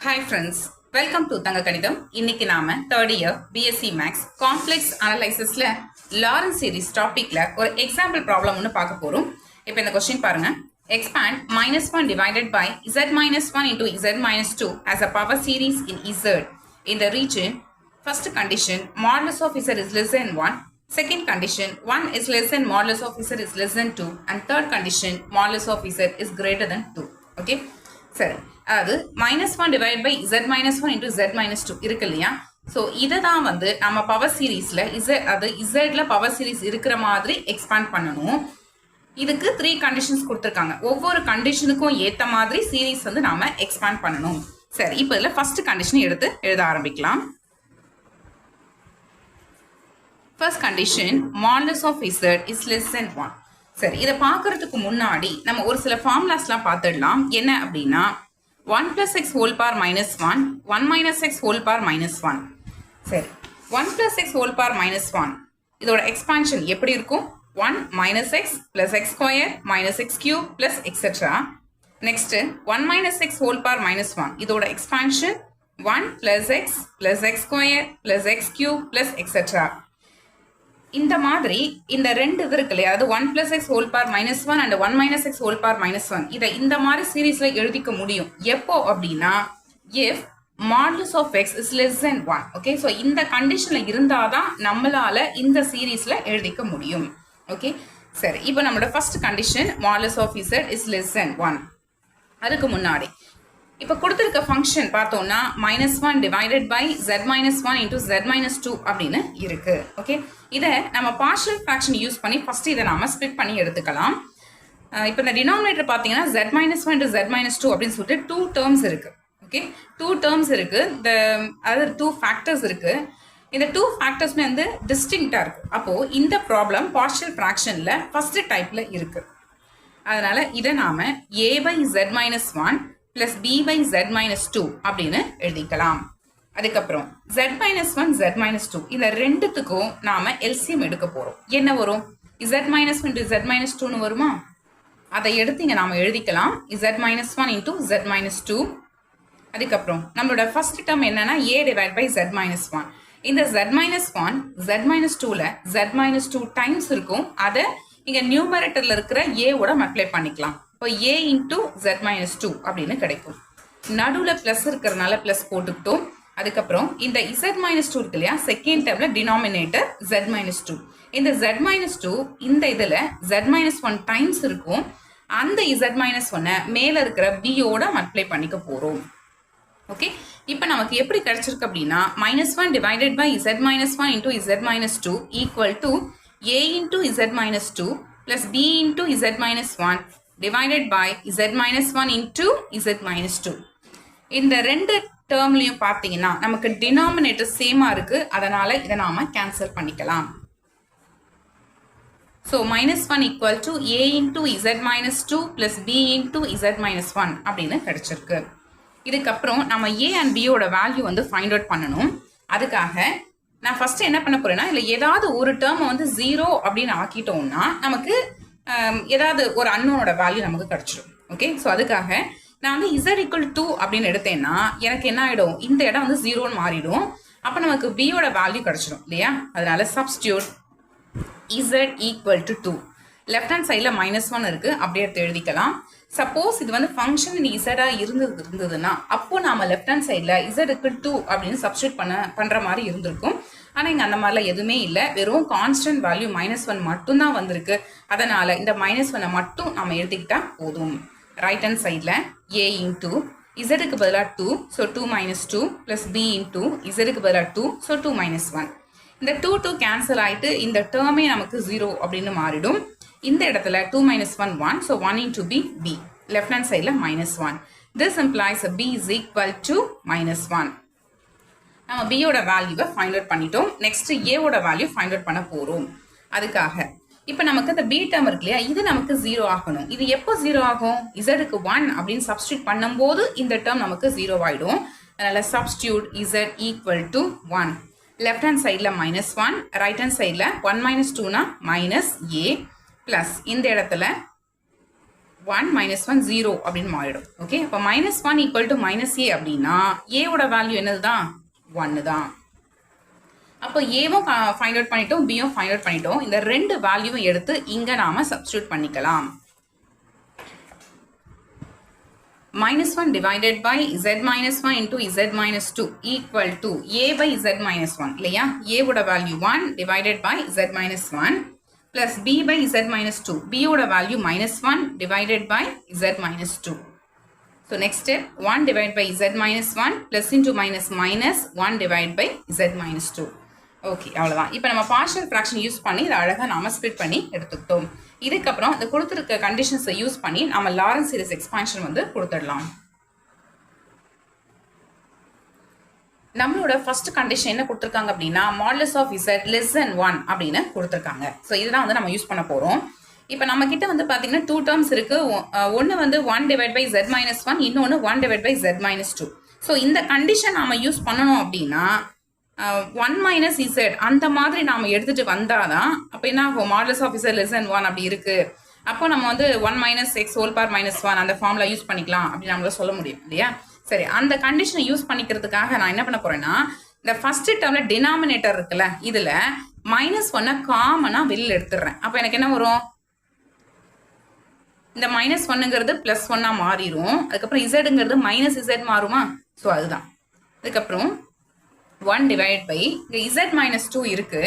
Hi friends, welcome to தங்க கணிதம். இன்னைக்கு நாம third year BSc Maths Complex Analysisல Lorentz series topicல ஒரு example problem ஒன்னு பார்க்க போறோம். இப்போ இந்த question பாருங்க. Expand -1 divided by z minus 1 into z minus 2 as a power series in z in the region. First condition, modulus of z is less than 1. Second condition, 1 is less than modulus of z is less than 2. And third condition, modulus of z is greater than 2. Okay? சரி, அதாவது -1 divide by z -1 into z -2 இருக்கு இல்லையா? So இதை தான் வந்து நம்ம power சீரீஸில் அது இசட்ல பவர் சீரீஸ் இருக்கிற மாதிரி எக்ஸ்பேண்ட் பண்ணணும். இதுக்கு 3 கண்டிஷன்ஸ் கொடுத்துருக்காங்க. ஒவ்வொரு கண்டிஷனுக்கும் ஏற்ற மாதிரி சீரீஸ் வந்து நாம எக்ஸ்பேண்ட் பண்ணணும். சரி, இப்போ இதில் ஃபர்ஸ்ட் கண்டிஷன் எடுத்து எழுத ஆரம்பிக்கலாம். First condition, modulus of z is less than 1. சரி, இதை பார்க்கறதுக்கு முன்னாடி நம்ம ஒரு சில ஃபார்முலாஸ்லாம் பார்த்துடலாம். என்ன அப்படின்னா 1 plus x whole power minus 1, 1 minus x whole power minus 1. சரி, 1 plus x whole power minus 1 இதோட எக்ஸ்பான்ஷன் எப்படி இருக்கும்? 1 minus x plus x square minus x cube plus etc. Next 1 minus x whole power minus 1 இதோட expansion 1 plus x square plus x cube plus etc. இந்த மாதிரி இந்த ரெண்டு இது இருக்கு இல்லையா, அதாவது 1 plus x whole power minus 1 and 1 minus x whole power minus 1 இதை இந்த மாதிரி சீரீஸ்ல எழுதிக்க முடியும். எப்போ அப்படின்னா if modulus of x is less than 1. Okay, so இந்த கண்டிஷன்ல இருந்தாதான் நம்மளால இந்த சீரீஸ்ல எழுதிக்க முடியும். ஓகே, சரி, இப்போ நம்மளோட first condition modulus of z is less than 1. அதுக்கு முன்னாடி இப்போ கொடுத்துருக்க ஃபங்க்ஷன் பார்த்தோம்னா -1 divided by z -1 into z -2 அப்படின்னு இருக்கு. ஓகே, இதை நம்ம பார்ஷியல் ஃப்ராக்ஷன் யூஸ் பண்ணி ஃபர்ஸ்ட் இதை நாம ஸ்ப்ளிட் பண்ணி எடுத்துக்கலாம். இப்போ இந்த டினாமினேட்டர் பார்த்தீங்கன்னா z -1 இன்டூ z -2 அப்படின்னு சொல்லிட்டு 2 டேர்ம்ஸ் இருக்கு. ஓகே, 2 டேர்ம்ஸ் இருக்கு. அதாவது 2 ஃபேக்டர்ஸ் இருக்கு. இந்த 2 ஃபேக்டர்ஸ்மே வந்து டிஸ்டிங்க்டா இருக்கு. அப்போ இந்த ப்ராப்ளம் பார்ஷியல் ஃப்ராக்ஷன்ல ஃபர்ஸ்ட் டைப்ல இருக்கு. அதனால இதை நாம a by z -1 plus b by z -2 அப்படின்னு எழுதிக்கலாம். அதுக்கப்புறம் z -1 z -2 இந்த ரெண்டுத்துக்கும் நாம எல்சிஎம் எடுக்க போறோம். என்ன வரும்? z -1 into z -2 வருமா? அதை எடுத்து இங்க நாம எழுதிக்கலாம். z -1 into z -2. அதுக்கப்புறம் நம்மளோட ஃபர்ஸ்ட் டேர்ம் என்னன்னா a divided by z -1. இந்த z -1 z -2ல z -2 டைம்ஸ் இருக்கும். அதை இங்க நியூமரேட்டர்ல இருக்கிற a ஓட மல்டிப்ளை பண்ணிக்கலாம். இப்போ a into z -2 அப்படின்னு கிடைக்கும். நடுவுல பிளஸ் இருக்கிறதுனால பிளஸ் போட்டுக்கிட்டோம். அதுக்கப்புறம் இந்த z -2 இருக்கு இல்லையா, செகண்ட் டேர்ம்ல டினாமினேட்டர் z -2. இந்த z -2 இந்த இதுல z -1 டைம்ஸ் இருக்கும். அந்த z -1 மேல இருக்கிற b ஓட மல்டிப்ளை பண்ணிக்க போறோம். ஓகே, இப்போ நமக்கு எப்படி கிடைச்சிருக்கு அப்படின்னா -1 divided by z -1 into z -2 equal to a into z -2 plus b into z -1 divided by z -1 into z -2. இந்த ரெண்டு டேர்ம்லையும் பார்த்தீங்கன்னா நமக்கு டினாமினேட்டர் சேமா இருக்கு. அதனால இதை நாம கேன்சல் பண்ணிக்கலாம். So -1 equal to a into z -2 plus b into z -1 அப்படின்னு கிடைச்சிருக்கு. இதுக்கப்புறம் நம்ம a and b ஓட வேல்யூ வந்து ஃபைண்ட் அவுட் பண்ணணும். அதுக்காக நான் ஃபர்ஸ்ட் என்ன பண்ண போறேன்னா இல்லை ஏதாவது ஒரு டேர்மை வந்து 0 அப்படின்னு ஆக்கிட்டோம்னா நமக்கு ஏதாவது ஒரு அன்னோனோட வேல்யூ நமக்கு கிடைச்சிடும். ஓகே, ஸோ அதுக்காக நான் வந்து z equal 2 அப்படின்னு எடுத்தேன்னா எனக்கு என்ன ஆகிடும்? இந்த இடம் வந்து 0ன்னு மாறிடும். அப்போ நமக்கு b யோட வேல்யூ கிடைச்சிடும் இல்லையா? அதனால substitute z equal to 2. Left hand சைடில் -1 இருக்கு, அப்படியே எடுத்து எழுதிக்கலாம். சப்போஸ் இது வந்து ஃபங்க்ஷன் z இருந்ததுன்னா அப்போ நாம லெஃப்ட் ஹேண்ட் சைடில் z equal 2 அப்படின்னு சப்ஸ்டியூட் பண்ற மாதிரி இருந்திருக்கும். ஆனால் இங்கே அந்த மாதிரிலாம் எதுவுமே இல்லை. வெறும் கான்ஸ்டன்ட் வேல்யூ -1 மட்டும்தான் வந்திருக்கு. அதனால இந்த -1 மட்டும் நம்ம எழுதிக்கிட்டா போதும். ரைட் ஹேண்ட் சைடில் a இன்டூ இசடுக்கு பதிலாக 2, ஸோ 2 - 2 ப்ளஸ் b இன்டூ இசடுக்கு பதிலாக 2, ஸோ 2 - 1. இந்த 2 கேன்சல் ஆகிட்டு இந்த டேர்மே நமக்கு 0 அப்படின்னு மாறிடும். இந்த இடத்துல 2 - 1 1, so 1 into b. Left hand சைடில் -1. This implies b is equal to -1. நம்ம b யோட வேல்யூவை ஃபைண்ட் அவுட் பண்ணிட்டோம். நெக்ஸ்ட் a ஓட வேல்யூ ஃபைண்ட் அவுட் பண்ண போறோம். அதுக்காக இப்போ நமக்கு இந்த b டேர்ம் இருக்கு இல்லையா, இது நமக்கு 0 ஆகணும். இது எப்போ 0 ஆகும்? z க்கு 1 அப்படின்னு சப்ஸ்டியூட் பண்ணும்போது இந்த டேர்ம் நமக்கு 0 ஆயிடும். அதனால substitute z equal to 1. Left hand சைடில் -1, ரைட் ஹேண்ட் சைடில் 1 - 2னா -a பிளஸ் இந்த இடத்துல 1 minus 1 0 அப்படின்னு மாறிடும். ஓகே, அப்போ -1 equal to -a அப்படின்னா ஏவோட வேல்யூ என்னது தான் 1 தான். அப்போ ஏவும் ஃபைண்ட் அவுட் பண்ணிட்டோம், பியும் ஃபைண்ட் அவுட் பண்ணிட்டோம். இந்த ரெண்டு வேல்யூவும் எடுத்து இங்கே நாம சப்ஸ்டியூட் பண்ணிக்கலாம். -1 divided by z minus 1 into z minus 2 equal to a by z minus 1 இல்லையா? a ஓட value 1 divided by z minus 1 plus b by z minus 2. b ஓட value -1 divided by z minus 2. So next step 1 divided by z minus 1 plus into minus 1 divided by z minus 2. Okay, அவ்வளோதான். இப்போ நம்ம partial fraction use பண்ணி இதை அழகாக நாம split பண்ணி எடுத்துக்கிட்டோம். இதுக்கப்புறம் இந்த கொடுத்துருக்க கண்டிஷன்ஸை யூஸ் பண்ணி நம்ம லாரன்ஸ் சீரிஸ் எக்ஸ்பான்ஷன் வந்து கொடுத்துடலாம். நம்மளோட ஃபர்ஸ்ட் கண்டிஷன் என்ன கொடுத்துருக்காங்க அப்படின்னா modulus of z less than 1 அப்படின்னு கொடுத்துருக்காங்க. ஸோ இதுதான் வந்து நம்ம யூஸ் பண்ண போகிறோம். இப்போ நம்ம கிட்ட வந்து பார்த்தீங்கன்னா 2 டேர்ம்ஸ் இருக்கு. ஒன்று வந்து 1 divided by z minus 1, இன்னொன்று 1 divided by z minus 2. So இந்த கண்டிஷன் நாம யூஸ் பண்ணணும் அப்படின்னா 1 minus z அந்த மாதிரி நாம எடுத்துட்டு வந்தாதான் அப்போ என்ன ஆகும், modulus of z less than 1 அப்படி இருக்கு. அப்போ நம்ம வந்து 1 minus x whole power minus 1 அந்த ஃபார்முலா யூஸ் பண்ணிக்கலாம் அப்படின்னு நம்மளால சொல்ல முடியும் இல்லையா? சரி, அந்த கண்டிஷனை யூஸ் பண்ணிக்கிறதுக்காக நான் என்ன பண்ண போறேன்னா இந்த ஃபர்ஸ்ட் டேர்ம்ல டினாமினேட்டர் இருக்குல்ல, இதுல -1 காமனா வெளியில் எடுத்துடுறேன். அப்போ எனக்கு என்ன வரும், இந்த -1ங்கிறது +1 மாறிடும். அதுக்கப்புறம் z-ங்கிறது -z மாறுமா? ஸோ அதுதான். அதுக்கப்புறம் 1 divided by z minus 2 இருக்கு.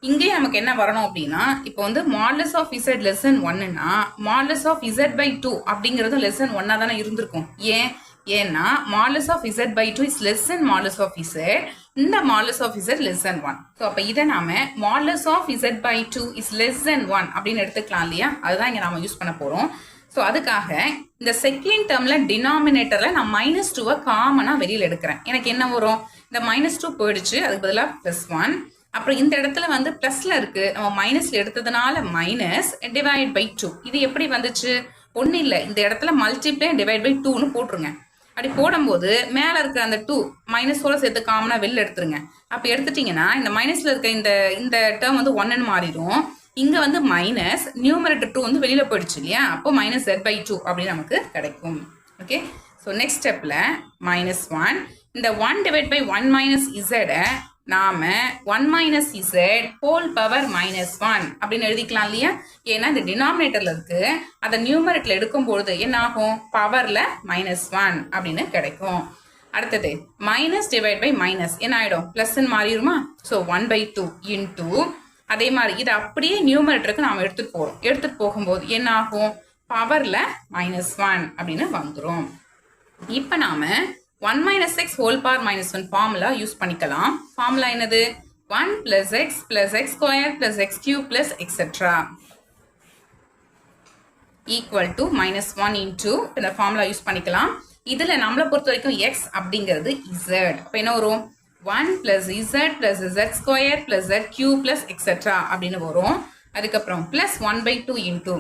இங்கே நமக்கு என்ன வரணும் அப்படின்னா இப்போ வந்து modulus of z less than 1னா மாடுலஸ் ஆஃப் z by 2 அப்படிங்கிறது less than 1 தானே இருந்திருக்கும். ஏன்னா modulus of z by 2 is less than modulus of z. இந்த modulus of z less than 1. So அப்போ இதை நாம modulus of z by 2 is less than 1 அப்படின்னு எடுத்துக்கலாம் இல்லையா? அதுதான் இங்கே நாம யூஸ் பண்ண போறோம். ஸோ அதுக்காக இந்த செகண்ட் டேர்ம்ல டினாமினேட்டர்ல நான் -2 காமனா வெளியில் எடுக்கிறேன். எனக்கு என்ன வரும், இந்த -2 போயிடுச்சு, அதுக்கு பதிலாக +1. அப்புறம் இந்த இடத்துல வந்து பிளஸ்ல இருக்கு, நம்ம மைனஸ்ல எடுத்ததுனால -/2. இது எப்படி வந்துச்சு, ஒன்றும் இல்லை, இந்த இடத்துல மல்டிப்ளை டிவைட் பை 2ன்னு போட்டுருங்க. அப்படி போடும்போது மேலே இருக்கிற அந்த 2 மைனஸோட சேர்த்து காமனா வெளில எடுத்துருங்க. அப்போ எடுத்துட்டீங்கன்னா இந்த மைனஸ்ல இருக்க இந்த டேர்ம் வந்து 1ன்னு மாறிடும். இங்க வந்து மைனஸ் நியூமரேட்டர் 2 வந்து வெளியில போயிடுச்சு இல்லையா? அப்போ -z/2 அப்படின்னு நமக்கு கிடைக்கும். ஓகே, ஸோ நெக்ஸ்ட் ஸ்டெப்ல -1 இந்த 1 divided by 1 minus z நாம 1 minus z whole power -1 அப்படின்னு எழுதிக்கலாம் இல்லையா? ஏன்னா இந்த டினாமினேட்டர்ல இருக்கு, அதை நியூமரேட்டர்ல எடுக்கும்பொழுது என்ன ஆகும், பவர்ல -1 அப்படின்னு கிடைக்கும். அடுத்தது மைனஸ் டிவைட் பை மைனஸ் என்ன ஆயிடும், பிளஸ்ன்னு மாறிடுமா? ஸோ 1/2 இன்டூ அதே மாதிரி இதை அப்படியே நியூமரேட்டருக்கு நாம எடுத்துட்டு போகும்போது என்ன ஆகும், பவர்ல -1 அப்படின்னு வந்துடும். இப்போ நாம 1 minus x whole power -1 formula use பண்ணிக்கலாம். ஃபார்முலா என்னது, 1 plus x plus x square plus x cube plus etc. equal to -1 into இந்த ஃபார்முலா யூஸ் பண்ணிக்கலாம். இதுல நம்மளை பொறுத்த வரைக்கும் x அப்படிங்கிறது z. அப்போ என்ன வரும், 1 plus z plus z square plus z cube plus etc. அப்படின்னு வரும். அதுக்கப்புறம் plus 1/2 into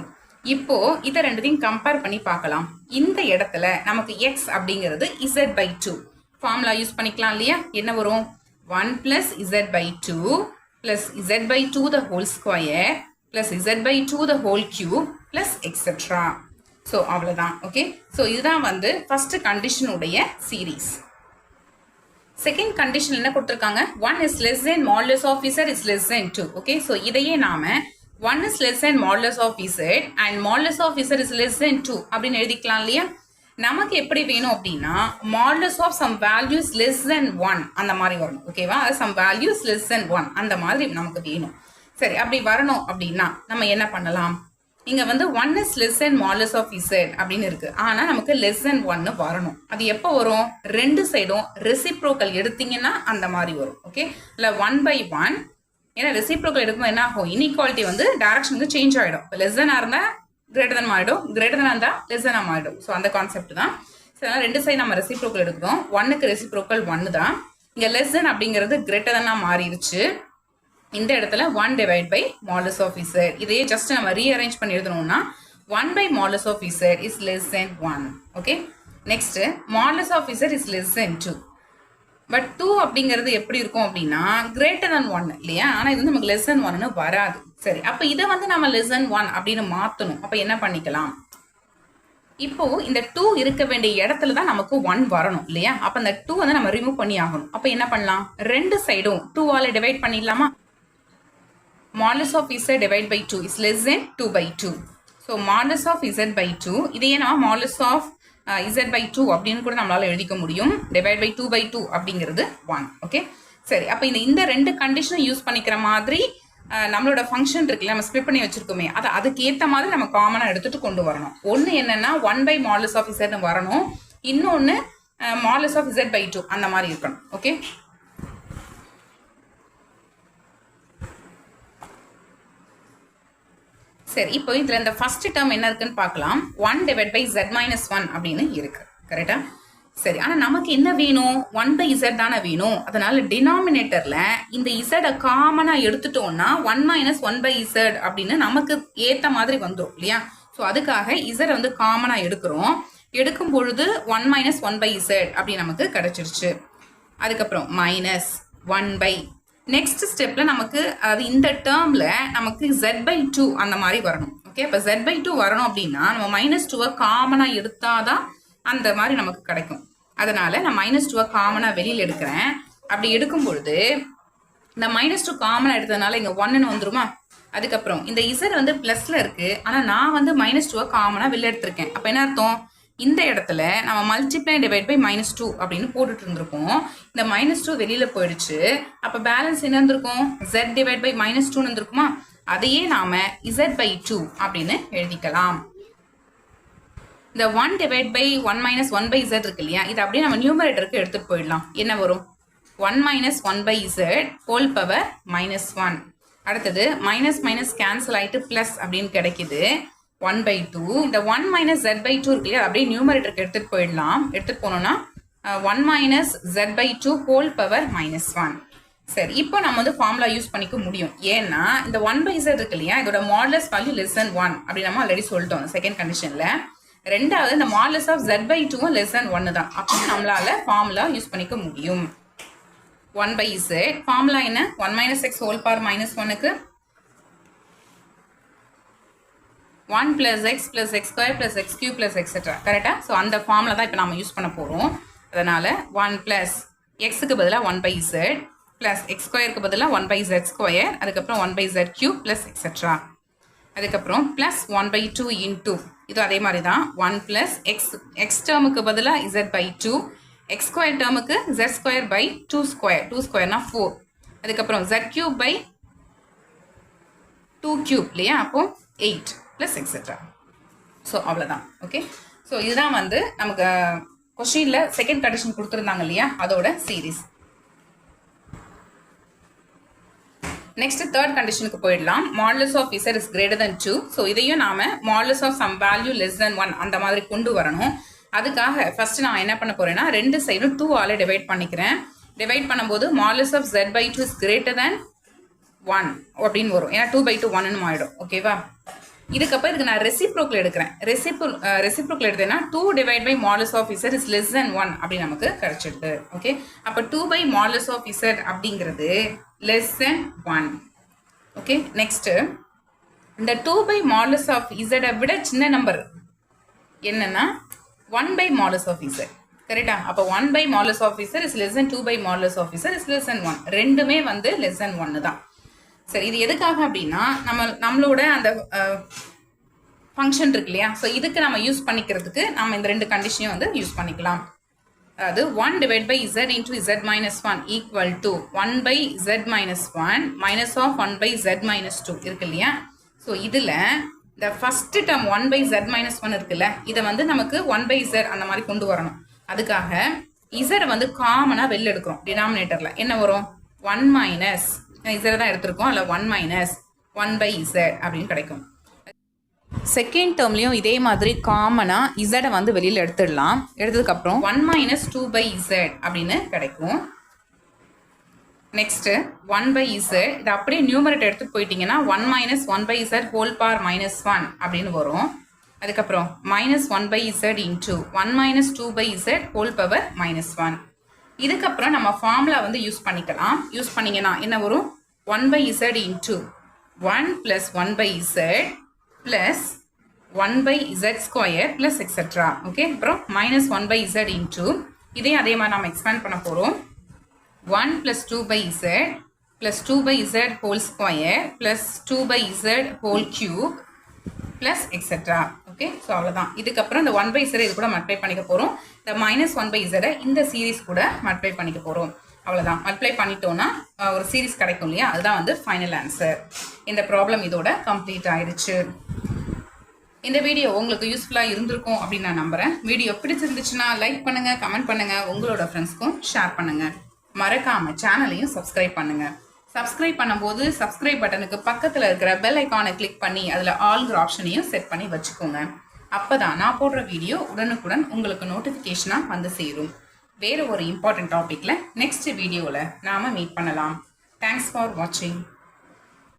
இப்போ இதை ரெண்டுத்தையும் கம்பேர் பண்ணி பார்க்கலாம். இந்த இடத்துல நமக்கு x அப்படிங்கிறது z/2 ஃபார்முலா யூஸ் பண்ணிக்கலாம் இல்லையா? என்ன வரும், 1 plus z/2 plus z/2 the whole square plus z/2 the whole cube plus etc. So அவ்வளோதான். ஓகே, ஸோ இதுதான் வந்து ஃபர்ஸ்ட் கண்டிஷனுடைய சீரீஸ். செகண்ட் கண்டிஷன் என்ன கொடுத்துருக்காங்க, 1 is less than modulus of z is less than 2. Okay, so இதையே நாம 1 is less than modulus of z and modulus of z is less than 2 அப்படின்னு எழுதிக்கலாம் இல்லையா? நமக்கு எப்படி வேணும் அப்படின்னா modulus of some values less than 1 அந்த மாதிரி வரணும். ஓகேவா, some values less than 1 அந்த மாதிரி நமக்கு வேணும். சரி, அப்படி வரணும் அப்படின்னா நம்ம என்ன பண்ணலாம், இங்க வந்து 1 is less than modulus of z அப்படின்னு இருக்கு. ஆனா நமக்கு less than 1 வரணும். அது எப்போ வரும், ரெண்டு சைடும் ரெசிப்ரோக்கல் எடுத்தீங்கன்னா அந்த மாதிரி வரும். ஓகே, இல்ல 1/1 ஏன்னா ரெசிப்ரோக்கல் எடுக்கும்போது என்ன ஆகும், இன்இக்வாலிட்டி வந்து டைரக்ஷன் வந்து சேஞ்ச் ஆகிடும். இப்போ லெஸ் தெனாக இருந்தால் கிரேட்டர் தென் மாறிடும், கிரேட்டர் தெனாக இருந்தால் லெஸ் தெனாக மாறிடும். ஸோ அந்த கான்செப்ட் தான். ஸோ அதனால் ரெண்டு சைடு நம்ம ரெசிப்ரோக்கல் எடுக்கிறோம். 1க்கு ரெசிப்ரோக்கல் 1 தான். இங்கே லெஸ் தென் அப்படிங்கிறது கிரேட்டர் தெனாக மாறிடுச்சு. இந்த இடத்துல 1 divided by modulus of z. இதையே ஜஸ்ட் நம்ம ரீஅரேஞ்ச் பண்ணி எழுதணும்னா 1 by modulus of z is less than 1. Okay, next modulus of z is less than 2. But 2 அப்படிங்கிறது எப்படி இருக்கும் அப்படின்னா கிரேட்டர் than 1 இல்லையா? ஆனால் இது வந்து நமக்கு less than 1 வராது. சரி, அப்போ இதை வந்து நம்ம less than 1 அப்படின்னு மாற்றணும். அப்போ என்ன பண்ணிக்கலாம், இப்போ இந்த 2 இருக்க வேண்டிய இடத்துல தான் நமக்கு 1 வரணும் இல்லையா? அப்ப அந்த 2 வந்து நம்ம ரிமூவ் பண்ணி ஆகணும். அப்ப என்ன பண்ணலாம்? ரெண்டு சைடும் 2 ஆல டிவைட் பண்ணிடலாமா? modulus of z divided by 2 is less than 2 by 2. So modulus of z by 2 இதையே நம்ம modulus of z by 2 அப்படின்னு கூட நம்மளால எழுதிக்க முடியும். divide by 2 by 2 அப்படிங்கிறது 1. ஓகே, சரி. அப்ப இந்த ரெண்டு கண்டிஷனும் யூஸ் பண்ணிக்கிற மாதிரி நம்மளோட ஃபங்க்ஷன் இருக்குல்ல, நம்ம ஸ்ப்ளிட் பண்ணி வச்சிருக்கோமே, அதை அதுக்கு ஏற்ற மாதிரி நம்ம காமனா எடுத்துட்டு கொண்டு வரணும். ஒன்று என்னன்னா 1 by modulus of z வரணும், இன்னொன்று modulus of z by 2 அந்த மாதிரி இருக்கணும். ஓகே, சரி. இப்போ இதுல இந்த ஃபர்ஸ்ட் டேர்ம் என்ன இருக்குன்னு பார்க்கலாம். 1 divided by z minus 1 அப்படின்னு இருக்கு, கரெக்டா? சரி, ஆனா நமக்கு என்ன வேணும்? 1 by z தானே வேணும். அதனால டினாமினேட்டர்ல இந்த z காமனா எடுத்துட்டோம்னா 1 minus 1 by z அப்படின்னு நமக்கு ஏத்த மாதிரி வந்துடும் இல்லையா? ஸோ அதுக்காக z வந்து காமனா எடுக்கிறோம். எடுக்கும் பொழுது 1 minus 1 by z அப்படி நமக்கு கிடைச்சிருச்சு. அதுக்கப்புறம் மைனஸ் 1 by நெக்ஸ்ட் ஸ்டெப்ல நமக்கு அது இந்த டேர்ம்ல நமக்கு z by 2 அந்த மாதிரி வரணும். ஓகே, இப்போ z by 2 வரணும் அப்படின்னா நம்ம -2 காமனா எடுத்தாதான் அந்த மாதிரி நமக்கு கிடைக்கும். அதனால நான் -2 காமனா வெளியில் எடுக்கிறேன். அப்படி எடுக்கும் பொழுது இந்த -2 காமனா எடுத்ததுனால இங்க 1ன்னு வந்துருமா? அதுக்கப்புறம் இந்த z வந்து பிளஸ்ல இருக்கு, ஆனா நான் வந்து -2 காமனா வெளில எடுத்திருக்கேன். அப்ப என்ன அர்த்தம்? இந்த இடத்துல நம்ம மல்டிப்ளை டிவைட் பை -2 அப்படின்னு போட்டுட்டு இருந்திருக்கோம். இந்த -2 வெளியில போயிடுச்சு. அப்ப பேலன்ஸ் என்ன இருந்திருக்கும்? z டிவைட் பை -2 இருந்திருக்குமா? அதையே நாம z by 2 அப்படின்னு எழுதிக்கலாம். இந்த 1 divide by 1 minus 1 by z இருக்கு இல்லையா, இது அப்படியே நம்ம நியூமரேட்டருக்கு எடுத்துட்டு போயிடலாம். என்ன வரும்? 1 minus 1 by z whole power -1. அடுத்தது மைனஸ் மைனஸ் கேன்சல் ஆயிட்டு பிளஸ் அப்படின்னு கிடைக்குது 1 by 2. இந்த 1 minus z by 2 இருக்கு இல்லையா, அப்படியே நியூமரேட்டருக்கு எடுத்துட்டு போயிடலாம். எடுத்துட்டு போனோம்னா 1 minus z by 2 whole power -1. சரி, இப்போ நம்ம வந்து ஃபார்முலா யூஸ் பண்ணிக்க முடியும். ஏன்னா இந்த 1 by z இருக்கு இல்லையா, இதோட மாடுலஸ் வேல்யூ லெஸ் than 1 அப்படி நம்ம ஆல்ரெடி சொல்லிட்டோம் செகண்ட் கண்டிஷன்ல. ரெண்டாவது இந்த modulus of z by 2 less than 1 தான். அப்போ நம்மளால ஃபார்முலா யூஸ் பண்ணிக்க முடியும். 1 by z ஃபார்முலா என்ன? 1 minus x ஹோல் பவர் -1க்கு 1 plus x plus x square plus x cube plus etc. கரெக்டா? ஸோ அந்த ஃபார்முலா தான் இப்போ நம்ம யூஸ் பண்ண போகிறோம். அதனால 1 plus xக்கு பதிலாக 1 by z plus x ஸ்கொயருக்கு பதிலாக 1 by z ஸ்கொயர், அதுக்கப்புறம் 1 by z cube plus etc. அதுக்கப்புறம் plus 1 by 2 into இது அதே மாதிரி தான் 1 plus x டேர்முக்கு பதிலாக z by 2, x ஸ்கொயர் டேர்முக்கு z ஸ்கொயர் by 2 ஸ்கொயர், 2 ஸ்கொயர்னா 4, அதுக்கப்புறம் z cube by 2 cube இல்லையா, அப்போ 8 plus etc. ஸோ அவ்வளோதான். ஓகே, ஸோ இதுதான் வந்து நமக்கு கொஸ்டினில் செகண்ட் கண்டிஷன் கொடுத்துருந்தாங்க இல்லையா, அதோட சீரீஸ். நெக்ஸ்ட் தேர்ட் கண்டிஷனுக்கு போயிடலாம். Modulus of z is greater than 2. So இதையும் நாம modulus of some value less than 1 அந்த மாதிரி கொண்டு வரணும். அதுக்காக ஃபர்ஸ்ட் நான் என்ன பண்ண போறேன்னா ரெண்டு சைடும் 2 ஆல டிவைட் பண்ணிக்கிறேன். டிவைட் பண்ணும்போது modulus of z by 2 is greater than 1 அப்படின்னு வரும். ஏன்னா 2 by 2 1ன்னு ஆயிடும். ஓகேவா? இதுக்கப்புறம் இதுக்கு நான் ரெசிப்ரோக்கல் எடுக்கிறேன். ரெசிப்ரோக்கல் எடுத்தேன்னா 2 divide by modulus of z is less than 1 அப்படி நமக்கு கிடைச்சிடுது. ஓகே, அப்போ 2 by மாடுலஸ் ஆஃப் z அப்படிங்கிறது லெஸ் than 1. ஓகே, நெக்ஸ்ட் இந்த 2 by மாடுலஸ் ஆஃப் z விட சின்ன நம்பர் என்னன்னா 1 by மாடுலஸ் ஆஃப் z. கரெக்டா? அப்போ 1 by modulus of z is less than 2 by modulus of z is less than 1. ரெண்டுமே வந்து less than 1 தான். சரி, இது எதுக்காக அப்படின்னா நம்மளோட அந்த ஃபங்க்ஷன் இருக்கு இல்லையா, ஸோ இதுக்கு நம்ம யூஸ் பண்ணிக்கிறதுக்கு நம்ம இந்த ரெண்டு கண்டிஷனையும் வந்து யூஸ் பண்ணிக்கலாம். அதாவது 1 divide by z into z minus 1 equal to 1 by z minus 1 minus of 1 by z minus 2 இருக்கு இல்லையா. ஸோ இதில் இந்த first term 1 by z minus 1 இருக்குல்ல, இதை வந்து நமக்கு 1 by z அந்த மாதிரி கொண்டு வரணும். அதுக்காக z வந்து காமனாக வெளில எடுக்கிறோம். டினாமினேட்டரில் என்ன வரும்? 1 மைனஸ் z தான் எடுத்திருக்கோம், அதில் 1 மைனஸ் 1 by z அப்படின்னு கிடைக்கும். செகண்ட் டேர்ம்லையும் இதே மாதிரி காமனாக z வந்து வெளியில் எடுத்துடலாம். எடுத்ததுக்கப்புறம் 1 மைனஸ் 2 by z அப்படின்னு கிடைக்கும். நெக்ஸ்ட்டு 1 by z இதை அப்படியே நியூமரேட்டர் எடுத்துட்டு போயிட்டீங்கன்னா 1 minus 1 by z whole power -1 அப்படின்னு வரும். அதுக்கப்புறம் minus 1 by z into 1 minus 2 by z whole power -1. இதுக்கப்புறம் நம்ம ஃபார்முலா வந்து யூஸ் பண்ணிக்கலாம். யூஸ் பண்ணிங்கன்னா என்ன வரும்? 1 by z into 1 plus 1 by z plus 1 by z square plus etcetera. Okay, அப்புறம் மைனஸ் 1 by z இன்டூ இதே அதே மாதிரி நம்ம எக்ஸ்பேண்ட் பண்ண போகிறோம். 1 plus 2 by z plus 2 by z whole square plus 2 by z whole cube plus etc. Okay, so அவ்வளோதான். இதுக்கப்புறம் இந்த 1 by z இது கூட மல்டிப்ளை பண்ணிக்க போகிறோம். இந்த மைனஸ் 1 by z இந்த சீரீஸ் கூட மல்டிப்ளை பண்ணிக்க போகிறோம். அவ்வளோதான். மல்டிப்ளை பண்ணிட்டோன்னா ஒரு சீரீஸ் கிடைக்கும் இல்லையா, அதுதான் வந்து ஃபைனல் ஆன்சர். இந்த ப்ராப்ளம் இதோட கம்ப்ளீட் ஆயிடுச்சு. இந்த வீடியோ உங்களுக்கு யூஸ்ஃபுல்லாக இருந்திருக்கும் அப்படின்னு நான் நம்புகிறேன். வீடியோ பிடிச்சிருந்துச்சுன்னா லைக் பண்ணுங்கள், கமெண்ட் பண்ணுங்கள், உங்களோட ஃப்ரெண்ட்ஸ்க்கும் ஷேர் பண்ணுங்கள். மறக்காமல் சேனலையும் சப்ஸ்கிரைப் பண்ணுங்கள். சப்ஸ்கிரைப் பண்ணும்போது சப்ஸ்கிரைப் பட்டனுக்கு பக்கத்தில் இருக்கிற பெல் ஐக்கானை கிளிக் பண்ணி அதில் ஆல்ங்கிற ஆப்ஷனையும் செட் பண்ணி வச்சுக்கோங்க. அப்போ தான் நான் போடுற வீடியோ உடனுக்குடன் உங்களுக்கு நோட்டிஃபிகேஷனாக வந்து சேரும். வேறு ஒரு இம்பார்ட்டன்ட் டாப்பிக்கில் நெக்ஸ்ட் வீடியோவில் நாம் மீட் பண்ணலாம். தேங்க்ஸ் ஃபார் வாட்சிங்.